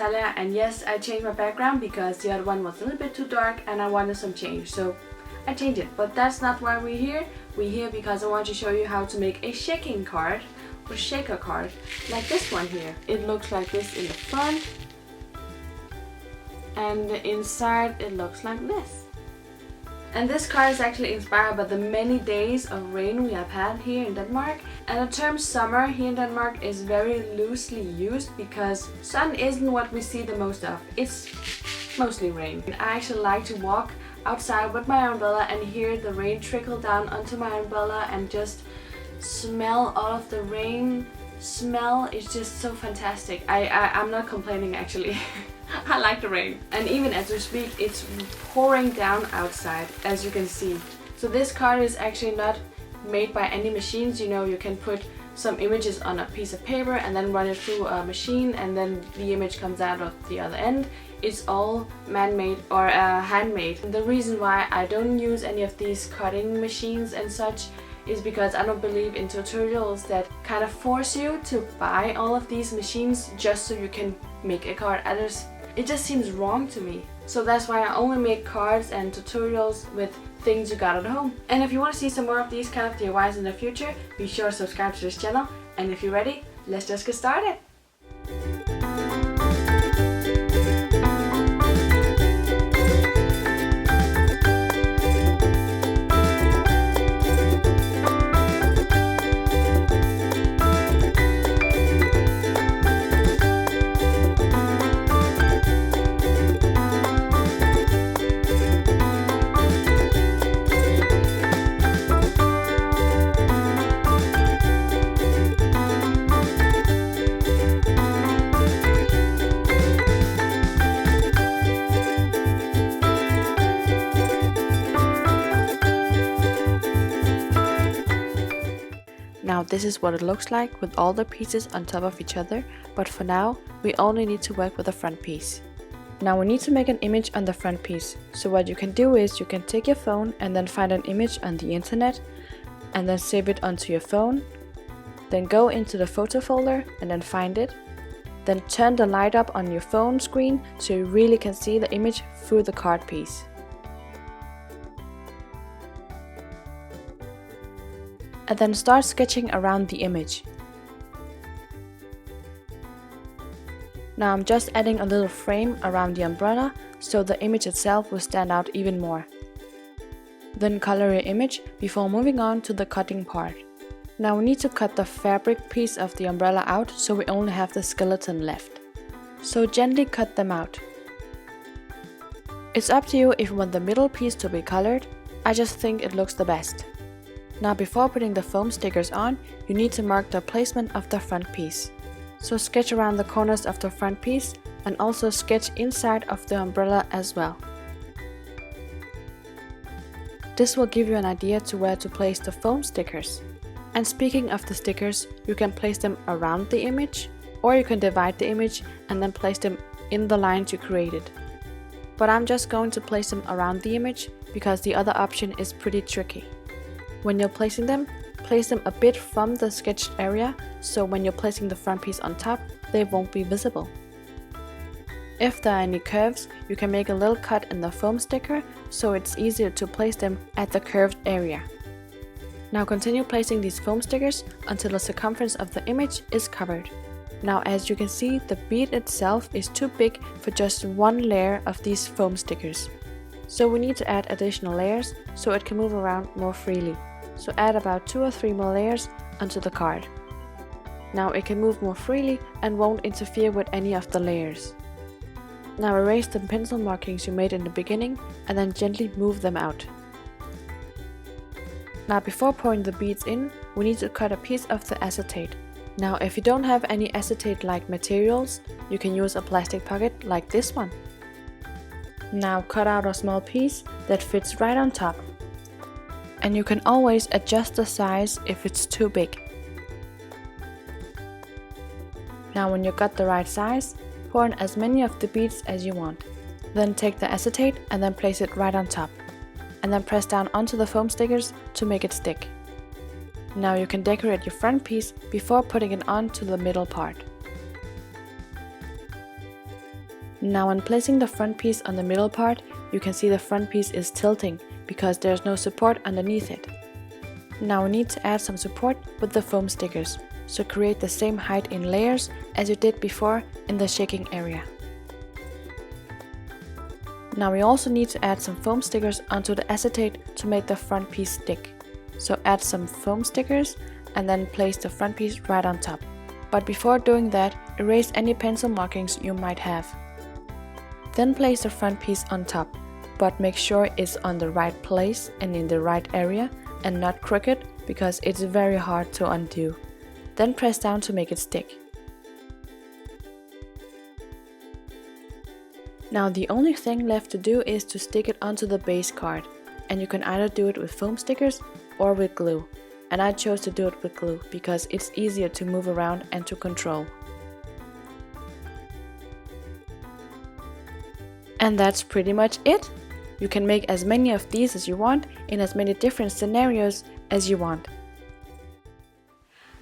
Natalia, and yes, I changed my background because the other one was a little bit too dark and I wanted some change, so I changed it. But that's not why we're here. We're here because I want to show you how to make a shaking card or shaker card like this one here. It looks like this in the front, and the inside it looks like this. And this card is actually inspired by the many days of rain we have had here in Denmark. And the term summer here in Denmark is very loosely used because sun isn't what we see the most of. It's mostly rain. And I actually like to walk outside with my umbrella and hear the rain trickle down onto my umbrella and just smell all of the rain smell. It's just so fantastic. I'm not complaining actually. I like the rain. And even as we speak, it's pouring down outside, as you can see. So this card is actually not made by any machines. You know, you can put some images on a piece of paper and then run it through a machine and then the image comes out of the other end. It's all man-made or handmade. And the reason why I don't use any of these cutting machines and such is because I don't believe in tutorials that kind of force you to buy all of these machines just so you can make a card. It just seems wrong to me. So that's why I only make cards and tutorials with things you got at home. And if you want to see some more of these kind of DIYs in the future, be sure to subscribe to this channel. And if you're ready, let's just get started. Now this is what it looks like with all the pieces on top of each other, but for now we only need to work with the front piece. Now we need to make an image on the front piece, so what you can do is you can take your phone and then find an image on the internet and then save it onto your phone, then go into the photo folder and then find it, then turn the light up on your phone screen so you really can see the image through the card piece. And then start sketching around the image. Now I'm just adding a little frame around the umbrella so the image itself will stand out even more. Then color your image before moving on to the cutting part. Now we need to cut the fabric piece of the umbrella out so we only have the skeleton left. So gently cut them out. It's up to you if you want the middle piece to be colored. I just think it looks the best. Now before putting the foam stickers on, you need to mark the placement of the front piece. So sketch around the corners of the front piece and also sketch inside of the umbrella as well. This will give you an idea to where to place the foam stickers. And speaking of the stickers, you can place them around the image, or you can divide the image and then place them in the lines you created. But I'm just going to place them around the image because the other option is pretty tricky. When you're placing them, place them a bit from the sketched area, so when you're placing the front piece on top, they won't be visible. If there are any curves, you can make a little cut in the foam sticker, so it's easier to place them at the curved area. Now continue placing these foam stickers until the circumference of the image is covered. Now as you can see, the bead itself is too big for just one layer of these foam stickers. So we need to add additional layers so it can move around more freely. So add about 2 or 3 more layers onto the card. Now it can move more freely and won't interfere with any of the layers. Now erase the pencil markings you made in the beginning and then gently move them out. Now before pouring the beads in, we need to cut a piece of the acetate. Now if you don't have any acetate-like materials, you can use a plastic pocket like this one. Now cut out a small piece that fits right on top. And you can always adjust the size if it's too big. Now when you got the right size, pour in as many of the beads as you want. Then take the acetate and then place it right on top. And then press down onto the foam stickers to make it stick. Now you can decorate your front piece before putting it on to the middle part. Now when placing the front piece on the middle part, you can see the front piece is tilting because there's no support underneath it. Now we need to add some support with the foam stickers, so create the same height in layers as you did before in the shaking area. Now we also need to add some foam stickers onto the acetate to make the front piece stick. So add some foam stickers and then place the front piece right on top. But before doing that, erase any pencil markings you might have. Then place the front piece on top, but make sure it's on the right place and in the right area and not crooked because it's very hard to undo. Then press down to make it stick. Now the only thing left to do is to stick it onto the base card, and you can either do it with foam stickers or with glue. And I chose to do it with glue because it's easier to move around and to control. And that's pretty much it. You can make as many of these as you want in as many different scenarios as you want.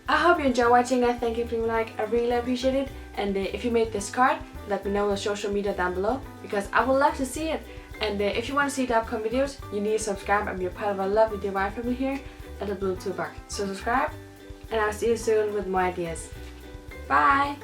I hope you enjoy watching. Thank you for leaving a like, I really appreciate it. And if you made this card, let me know on the social media down below because I would love to see it. And if you want to see the upcoming videos, you need to subscribe and be a part of our lovely DIY family here at the Blue Toolbox. So subscribe, and I'll see you soon with more ideas. Bye!